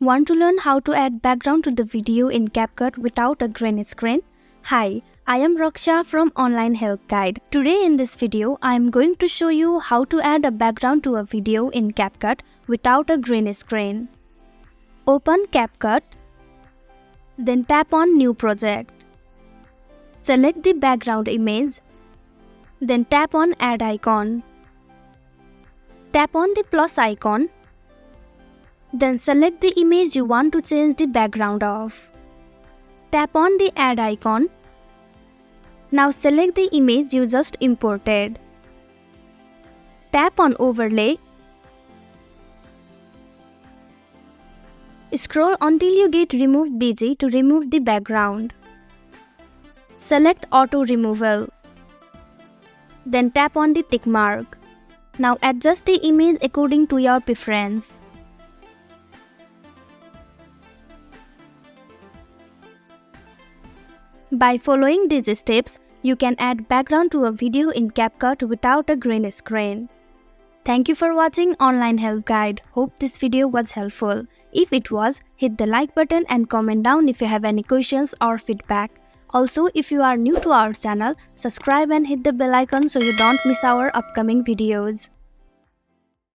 Want to learn how to add background to the video in Capcut without a green screen? Hi, I am Raksha from Online Help Guide. Today in this video, I am going to show you how to add a background to a video in Capcut without a green screen. Open Capcut, then tap on New Project. Select the background image, then tap on Add icon. Tap on the plus icon. Then select the image you want to change the background of. Tap on the Add icon. Now select the image you just imported. Tap on Overlay. Scroll until you get Remove Busy to remove the background. Select Auto Removal. Then tap on the tick mark. Now adjust the image according to your preference. By following these steps, you can add background to a video in Capcut without a green screen. Thank you for watching Online Help Guide. Hope this video was helpful. If it was, hit the like button and comment down if you have any questions or feedback. Also, if you are new to our channel, subscribe and hit the bell icon so you don't miss our upcoming videos.